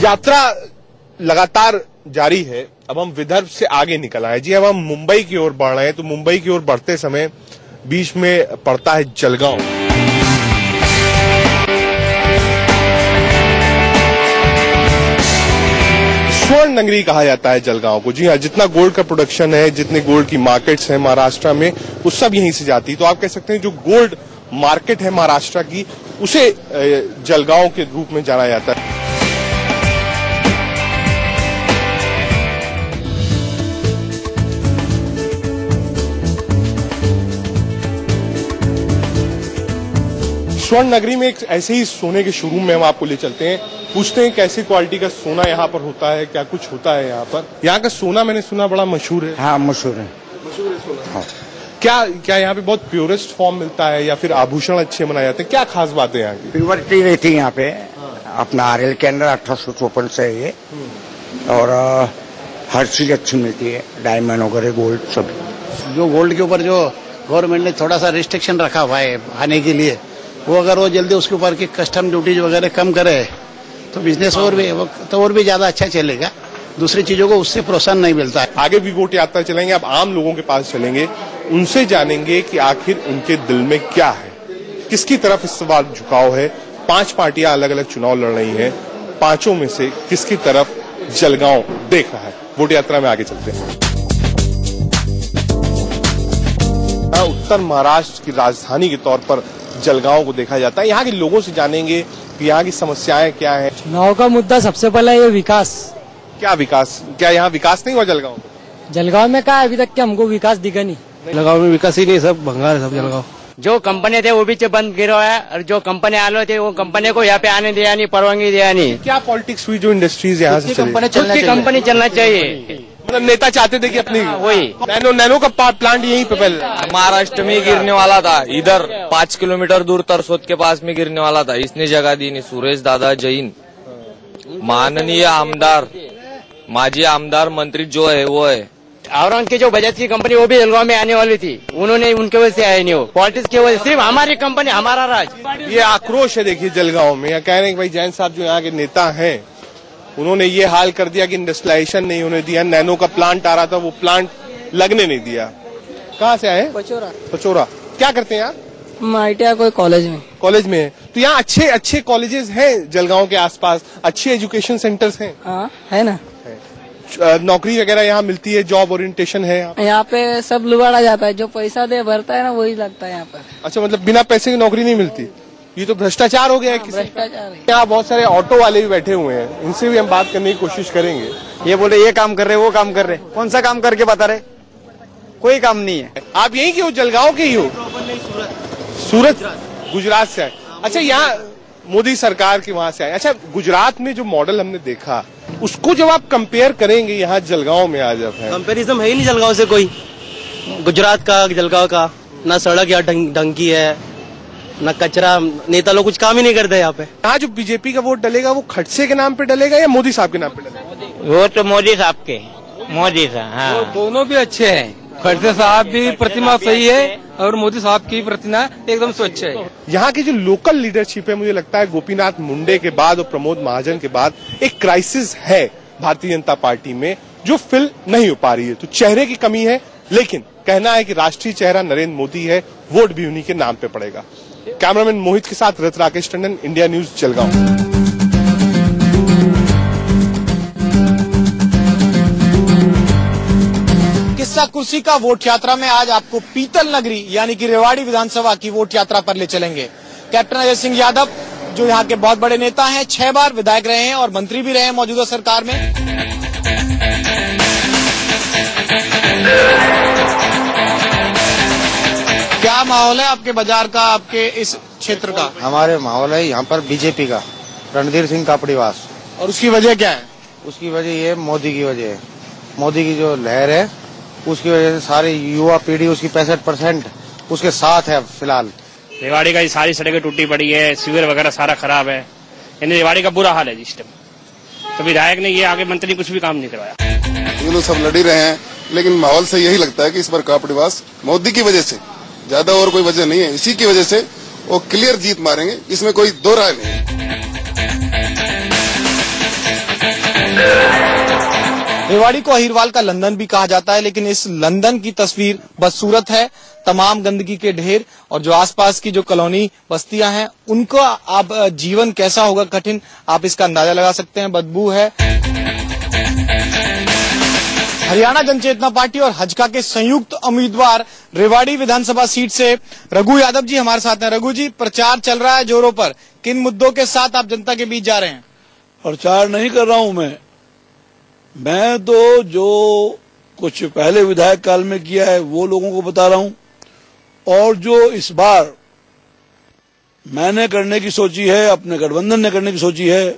यात्रा लगातार जारी है। अब हम विदर्भ से आगे निकल आए जी। अब हम मुंबई की ओर बढ़ रहे हैं। तो मुंबई की ओर बढ़ते समय बीच में पड़ता है जलगांव। स्वर्ण नगरी कहा जाता है जलगांव को। जी हाँ, जितना गोल्ड का प्रोडक्शन है, जितने गोल्ड की मार्केट्स हैं महाराष्ट्र में, वो सब यहीं से जाती है। तो आप कह सकते हैं जो गोल्ड मार्केट है महाराष्ट्र की, उसे जलगांव के रूप में जाना जाता है। स्वर्ण नगरी में एक ऐसे ही सोने के शोरूम में हम आपको ले चलते हैं, पूछते हैं कैसी क्वालिटी का सोना यहाँ पर होता है, क्या कुछ होता है यहाँ पर। यहाँ का सोना मैंने सुना बड़ा मशहूर है। हाँ, मशहूर है। मशहूर है सोना। हाँ। क्या यहाँ पे बहुत प्योरेस्ट फॉर्म मिलता है या फिर आभूषण अच्छे बनाए जाते हैं? क्या खास बात है यहाँ की? प्योरिटी रहती है यहाँ पे। अपना आरएल के अंदर 1854 से है ये। और हर चीज अच्छी मिलती है, डायमंड वगैरह, गोल्ड सब। जो गोल्ड के ऊपर जो गवर्नमेंट ने थोड़ा सा रिस्ट्रिक्शन रखा हुआ है आने के लिए, वो अगर वो जल्दी उसके ऊपर की कस्टम ड्यूटीज वगैरह कम करे तो बिजनेस और भी ज्यादा अच्छा चलेगा। दूसरी चीजों को उससे प्रोत्साहन नहीं मिलता है। आगे भी वोट यात्रा चलेंगे, अब आम लोगों के पास चलेंगे, उनसे जानेंगे कि आखिर उनके दिल में क्या है, किसकी तरफ इस बार झुकाव है। 5 पार्टियां अलग अलग चुनाव लड़ रही हैं, पांचों में से किसकी तरफ जलगांव देख रहा है। वोट यात्रा में आगे चलते हैं। उत्तर महाराष्ट्र की राजधानी के तौर पर जलगांव को देखा जाता है। यहाँ के लोगों से जानेंगे कि यहाँ की समस्याएं क्या है। चुनाव का मुद्दा सबसे पहले ये विकास। क्या विकास? क्या यहाँ विकास नहीं हुआ जलगांव? जलगांव में क्या अभी तक क्या हमको विकास दिखा नहीं। जलगांव में विकास ही नहीं, सब भंगार है सब जलगांव। जो कंपनी थे वो भी बंद गिरा है, और जो कंपनी आने थे वो कंपनी को यहाँ पे आने दिया नहीं, परवानगी दिया नहीं। क्या पॉलिटिक्स हुई जो इंडस्ट्रीज यहाँ से कंपनी चलना चाहिए। मतलब नेता चाहते थे कि अपनी वही नैनो का प्लांट यहीं पे पहले महाराष्ट्र में गिरने वाला था। इधर 5 किलोमीटर दूर तरसोद के पास में गिरने वाला था, इसने जगह दी नहीं। सुरेश दादा जैन माननीय आमदार, माजी आमदार मंत्री जो है वो है। और उनकी जो बजाज की कंपनी वो भी जलगांव में आने वाली थी, उन्होंने उनके वजह से आए नहीं। हो पॉलिटिक्स की वजह से सिर्फ हमारी कंपनी, हमारा राज। ये आक्रोश है देखिए जलगांव में। यहाँ कह रहे हैं कि भाई जैन साहब जो यहाँ के नेता हैं, उन्होंने ये हाल कर दिया कि इंडस्ट्रियलाइजेशन नहीं होने दिया। नैनो का प्लांट आ रहा था, वो प्लांट लगने नहीं दिया। कहाँ से आए? पचोरा। क्या करते हैं आप? ITI कोई कॉलेज में है। तो यहाँ अच्छे कॉलेजेस हैं जलगांव के आसपास, अच्छे एजुकेशन सेंटर्स हैं। हाँ, है ना। नौकरी वगैरह यहाँ मिलती है, जॉब ओरिएंटेशन है यहाँ पे। सब लुबाड़ा जाता है, जो पैसा दे भरता है ना वही लगता है यहाँ पर। अच्छा, मतलब बिना पैसे की नौकरी नहीं मिलती। ये तो भ्रष्टाचार हो गया है। भ्रष्टाचार है। यहाँ बहुत सारे ऑटो वाले भी बैठे हुए हैं, इनसे भी हम बात करने की कोशिश करेंगे। ये बोले ये काम कर रहे, वो काम कर रहे, कौन सा काम करके बता रहे? कोई काम नहीं है। आप यहीं के हो, जलगांव के ही हो? सूरत, गुजरात से आए। अच्छा, यहाँ मोदी सरकार की वहां से आए। अच्छा, गुजरात में जो मॉडल हमने देखा, उसको जब आप कंपेयर करेंगे यहाँ जलगांव में आज आप है, कंपेरिजन है ही नहीं जलगांव से कोई। गुजरात का जलगांव का ना सड़क या ढंग की है, न कचरा। नेता लोग कुछ काम ही नहीं करते यहाँ पे। यहाँ जो बीजेपी का वोट डलेगा वो खड़से के नाम पे डलेगा या मोदी साहब के नाम पे डलेगा? वो तो मोदी साहब के, मोदी साहब। हाँ, दोनों भी अच्छे हैं। खड़से साहब भी प्रतिमा सही है और मोदी साहब की प्रतिमा एकदम स्वच्छ है। यहाँ की जो लोकल लीडरशिप है, मुझे लगता है गोपीनाथ मुंडे के बाद और प्रमोद महाजन के बाद एक क्राइसिस है भारतीय जनता पार्टी में, जो फिल नहीं हो पा रही है। तो चेहरे की कमी है, लेकिन कहना है कि राष्ट्रीय चेहरा नरेंद्र मोदी है, वोट भी उन्हीं के नाम पे पड़ेगा। कैमरामैन मोहित के साथ रथ राकेश टंडन, इंडिया न्यूज, जलगांव। किस्सा कुर्सी का वोट यात्रा में आज आपको पीतल नगरी यानी कि रेवाड़ी विधानसभा की वोट यात्रा पर ले चलेंगे। कैप्टन अजय सिंह यादव जो यहाँ के बहुत बड़े नेता हैं, 6 बार विधायक रहे हैं और मंत्री भी रहे हैं मौजूदा सरकार में। क्या माहौल है आपके बाजार का, आपके इस क्षेत्र का? हमारे माहौल है यहाँ पर बीजेपी का, रणधीर सिंह का परिवास। और उसकी वजह क्या है? उसकी वजह ये मोदी की वजह है। मोदी की जो लहर है उसकी वजह से सारी युवा पीढ़ी उसकी 65% उसके साथ है। फिलहाल रेवाड़ी का सारी सड़कें टूटी पड़ी है, सीवर वगैरह सारा खराब है, यानी रेवाड़ी का बुरा हाल है जिस टाइम। तो विधायक ने ये आगे मंत्री कुछ भी काम नहीं करवाया। ये लोग सब लड़ ही रहे हैं, लेकिन माहौल से यही लगता है कि इस बार का प्रवास मोदी की वजह से, ज्यादा और कोई वजह नहीं है। इसी की वजह से वो क्लियर जीत मारेंगे, इसमें कोई दो राय नहीं है। रेवाड़ी को अहिरवाल का लंदन भी कहा जाता है, लेकिन इस लंदन की तस्वीर बदसूरत है। तमाम गंदगी के ढेर और जो आसपास की जो कॉलोनी बस्तियां हैं उनका अब जीवन कैसा होगा कठिन, आप इसका अंदाजा लगा सकते हैं। बदबू है। हरियाणा जनचेतना पार्टी और हजका के संयुक्त उम्मीदवार रेवाड़ी विधानसभा सीट से रघु यादव जी हमारे साथ हैं। रघु जी, प्रचार चल रहा है जोरों पर, किन मुद्दों के साथ आप जनता के बीच जा रहे हैं? प्रचार नहीं कर रहा हूं मैं तो जो कुछ पहले विधायक काल में किया है वो लोगों को बता रहा हूं, और जो इस बार मैंने करने की सोची है, अपने गठबंधन ने करने की सोची है,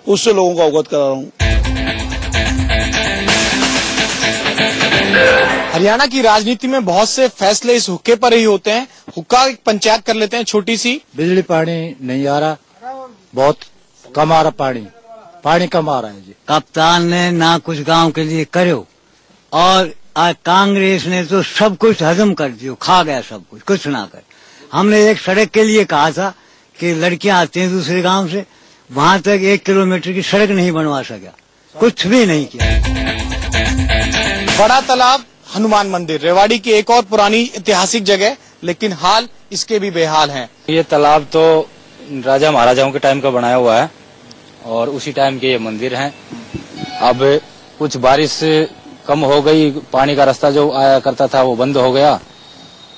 उससे लोगों को अवगत करा रहा हूं। हरियाणा की राजनीति में बहुत से फैसले इस हुक्के पर ही होते हैं। हुक्का एक पंचायत कर लेते हैं छोटी सी। बिजली पानी नहीं आ रहा, बहुत कम आ रहा, पानी कम आ रहा है जी। कप्तान ने ना कुछ गांव के लिए करो, और कांग्रेस ने तो सब कुछ हजम कर दिया, खा गया सब कुछ ना कर। हमने एक सड़क के लिए कहा था कि लड़कियां आती हैं दूसरे गांव से, वहां तक 1 किलोमीटर की सड़क नहीं बनवा सका, कुछ भी नहीं किया। बड़ा तालाब, हनुमान मंदिर, रेवाड़ी की एक और पुरानी ऐतिहासिक जगह, लेकिन हाल इसके भी बेहाल हैं। ये तालाब तो राजा महाराजाओं के टाइम का बनाया हुआ है और उसी टाइम के ये मंदिर हैं। अब कुछ बारिश कम हो गई, पानी का रास्ता जो आया करता था वो बंद हो गया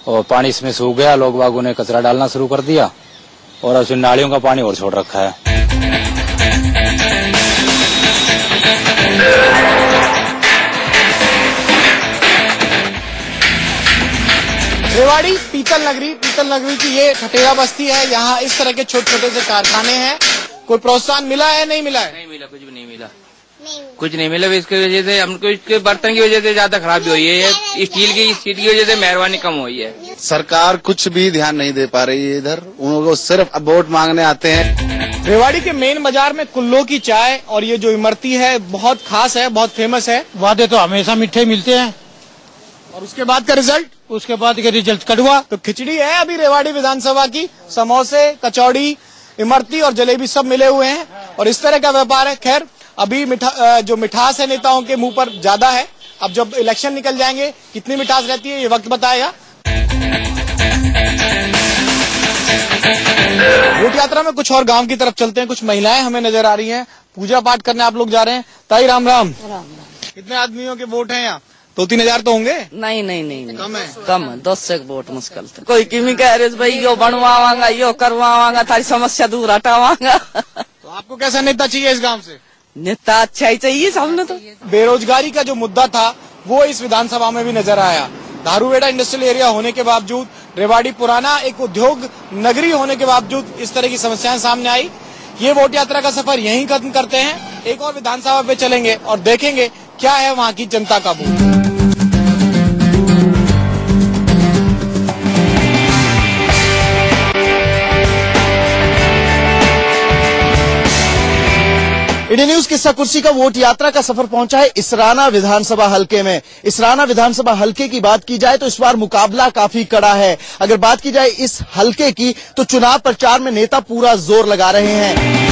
और पानी इसमें सूख गया। लोग बागों ने कचरा डालना शुरू कर दिया और अब नालियों का पानी और छोड़ रखा है। रेवाड़ी पीतल नगरी की ये ठटेरा बस्ती है। यहाँ इस तरह के छोटे छोटे से कारखाने हैं। कोई प्रोत्साहन मिला है? नहीं मिला है? नहीं मिला, कुछ भी नहीं मिला, कुछ नहीं मिला। इसकी वजह से हमको इसके बर्तन की वजह से ज्यादा खराबी हुई है, स्टील की सीट की वजह से मेहरबानी कम हुई है। सरकार कुछ भी ध्यान नहीं दे पा रही है इधर, उनको सिर्फ वोट मांगने आते हैं। रेवाड़ी के मेन बाजार में कुल्लो की चाय और ये जो इमरती है बहुत खास है, बहुत फेमस है। वादे तो हमेशा मीठे मिलते हैं और उसके बाद का रिजल्ट? उसके बाद के रिजल्ट कड़वा। तो खिचड़ी है अभी रेवाड़ी विधानसभा की। समोसे, कचौड़ी, इमरती और जलेबी सब मिले हुए हैं और इस तरह का व्यापार है। खैर, अभी जो मिठास है नेताओं के मुंह पर ज्यादा है। अब जब इलेक्शन निकल जाएंगे कितनी मिठास रहती है ये वक्त बताएगा। वोट यात्रा में कुछ और गांव की तरफ चलते हैं। कुछ महिलाएं हमें नजर आ रही हैं, पूजा पाठ करने आप लोग जा रहे हैं। ताई राम राम। कितने आदमियों के वोट हैं यहाँ? 2-3 हजार तो होंगे? नहीं कम है? कम है, 10 से वोट मुश्किल था। कोई किमी कह रहे भाई यो बनवावांगा, यो करवावांगा, थारी समस्या दूर हटावांगा। तो आपको कैसा नेता चाहिए इस गांव से? नेता अच्छा ही चाहिए सामने। तो बेरोजगारी का जो मुद्दा था वो इस विधानसभा में भी नजर आया। धारूवेड़ा इंडस्ट्रियल एरिया होने के बावजूद, रेवाड़ी पुराना एक उद्योग नगरी होने के बावजूद इस तरह की समस्याएं सामने आई। ये वोट यात्रा का सफर यहीं खत्म करते हैं। एक और विधानसभा पे चलेंगे और देखेंगे क्या है वहाँ की जनता का वोट। इंडिया न्यूज किस्सा कुर्सी का वोट यात्रा का सफर पहुंचा है इसराना विधानसभा हलके में। इसराना विधानसभा हलके की बात की जाए तो इस बार मुकाबला काफी कड़ा है। अगर बात की जाए इस हलके की तो चुनाव प्रचार में नेता पूरा जोर लगा रहे हैं।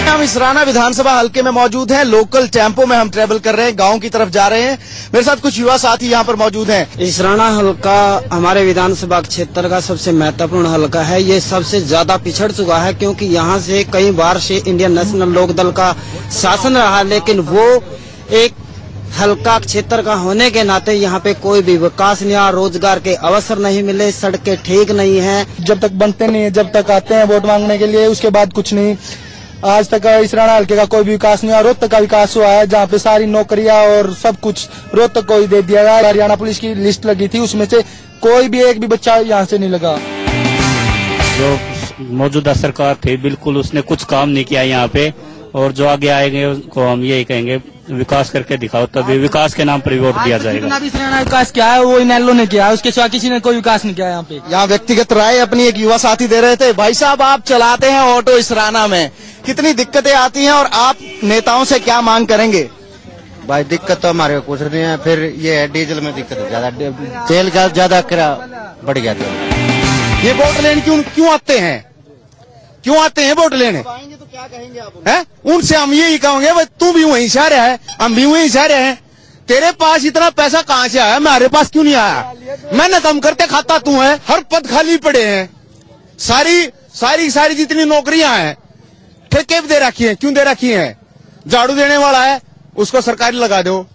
हम इसराना विधानसभा हलके में मौजूद हैं। लोकल टेम्पो में हम ट्रेवल कर रहे हैं, गांव की तरफ जा रहे हैं। मेरे साथ कुछ युवा साथी यहाँ पर मौजूद हैं। इसराना हलका हमारे विधानसभा क्षेत्र का सबसे महत्वपूर्ण हलका है। ये सबसे ज्यादा पिछड़ चुका है क्योंकि यहाँ से कई बार से इंडियन नेशनल लोकदल का शासन रहा, लेकिन वो एक हल्का क्षेत्र का होने के नाते यहाँ पे कोई भी विकास नहीं आ, रोजगार के अवसर नहीं मिले, सड़कें ठीक नहीं है। जब तक बनते नहीं है, जब तक आते हैं वोट मांगने के लिए, उसके बाद कुछ नहीं। आज तक इसराना हल्के का कोई भी विकास नहीं हुआ। रोहतक का विकास हुआ है जहाँ पे सारी नौकरियां और सब कुछ रोहतक को ही दे दिया गया। हरियाणा पुलिस की लिस्ट लगी थी, उसमें से कोई भी एक भी बच्चा यहाँ से नहीं लगा। जो मौजूदा सरकार थी बिल्कुल उसने कुछ काम नहीं किया यहाँ पे, और जो आगे आएंगे उसको हम यही कहेंगे विकास करके दिखाओ, तभी विकास के नाम पर वोट दिया जाएगा। जितना भी इसराना विकास किया है वो इनेलो ने किया है, उसके सिवा किसी ने कोई विकास नहीं किया यहाँ पे। यहाँ व्यक्तिगत राय अपनी एक युवा साथी दे रहे थे। भाई साहब, आप चलाते हैं ऑटो इसराना में, कितनी दिक्कतें आती हैं और आप नेताओं से क्या मांग करेंगे? भाई दिक्कत तो हमारे कुछ नहीं है, फिर ये है डीजल में दिक्कत है ज्यादा, तेल का ज्यादा किराया बढ़ गया। ये वोट लेने क्यों आते हैं? क्यों आते हैं वोट लेने? तो क्या कहेंगे आप? है उनसे हम यही कहेंगे भाई तू भी वहीं से आ रहा है, हम भी वहीं से आ रहे हैं, तेरे पास इतना पैसा कहाँ से आया, हमारे पास क्यों नहीं आया? मेहनत हम करते खाता तू है, हर पद खाली पड़े हैं, सारी जितनी नौकरियां हैं ठेके भी दे रखी है, क्यों दे रखी है? झाड़ू देने वाला है उसको सरकारी लगा दो,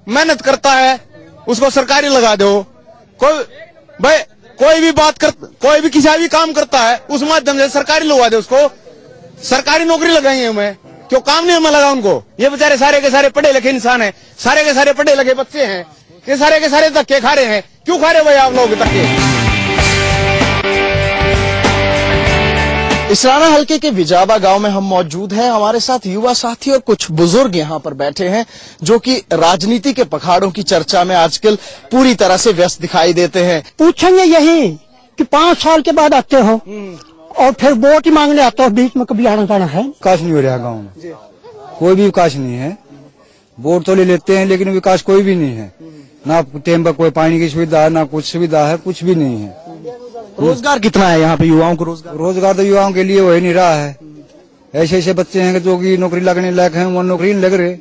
मेहनत करता है उसको सरकारी लगा दो, कोई भी किसी भी काम करता है उस माध्यम से सरकारी लगा दे, उसको सरकारी नौकरी लगाएंगे हमें, क्यों काम नहीं हमें लगा उनको? ये बेचारे सारे के सारे पढ़े लिखे इंसान हैं, सारे के सारे पढ़े लिखे बच्चे हैं, ये सारे के सारे धक्के खा रहे हैं, क्यों खा रहे भाई आप लोग धक्के? इसराना हल्के के विजाबा गांव में हम मौजूद हैं। हमारे साथ युवा साथी और कुछ बुजुर्ग यहां पर बैठे हैं जो कि राजनीति के पखाड़ों की चर्चा में आजकल पूरी तरह से व्यस्त दिखाई देते हैं। पूछेंगे यही कि 5 साल के बाद आते हो और फिर वोट मांगने आते हो, बीच में कभी आना जाना है? विकास नहीं हो रहा गाँव में, कोई भी विकास नहीं है। वोट तो ले लेते हैं लेकिन विकास कोई भी नहीं है, ना टाइम पर कोई पानी की सुविधा है, ना कुछ सुविधा है, कुछ भी नहीं है। रोजगार कितना है यहाँ पे युवाओं को? रोजगार तो युवाओं के लिए हो ही नहीं रहा है। ऐसे बच्चे हैं जो कि नौकरी लगने लायक हैं, वो नौकरी नहीं लग रहे।